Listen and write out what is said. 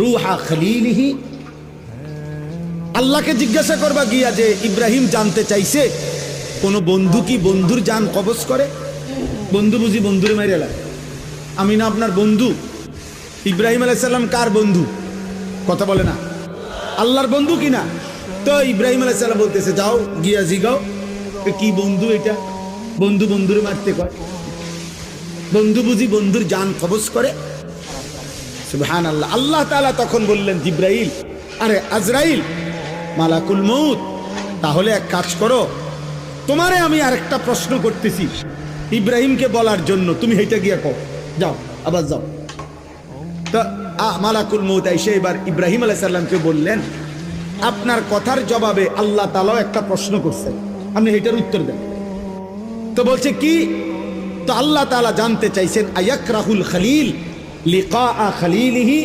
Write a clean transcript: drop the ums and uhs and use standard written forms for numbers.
রুহা খলিলিহি। আল্লাহকে জিজ্ঞাসা করবা গিয়া যে ইব্রাহিম জানতে চাইছে কোন বন্ধু কি বন্ধুর জান কবজ করে? বন্ধু বুঝি বন্ধুরে মাইরে লাগে? আমি না আপনার বন্ধু? ইব্রাহিম আলাইহিস সালাম কার বন্ধু? কথা বলে না, আল্লাহর বন্ধু কিনা? তো ইব্রাহিম আলাইহিস সালাম বলতেছে যাও গিয়া জিগাও কি বন্ধু এটা, বন্ধু বন্ধুরে মারতে কয়? বন্ধু বুঝি বন্ধুর জান কবজ করে? সুবহানাল্লাহ। আল্লাহ তাআলা তখন বললেন জিব্রাইল, আরে আজরাইল, মালাকুল মউত, তাহলে এক কাজ করো, তোমারে আমি আরেকটা প্রশ্ন করতেছি ইব্রাহিমকে বলার জন্য, তুমি হেঁটে গিয়া কও, যাও আবার যাও। তো মালাকুল মউত এসে এবার ইব্রাহিম আলাইহিস সালামকে বললেন, আপনার কথার জবাবে আল্লাহ তাআলাও একটা প্রশ্ন করছেন, আপনি এটার উত্তর দেন। তো বলছে কি? তো আল্লাহ তাআলা জানতে চাইছেন আয়াকরাহুল খলিল লিকা খলিলিহি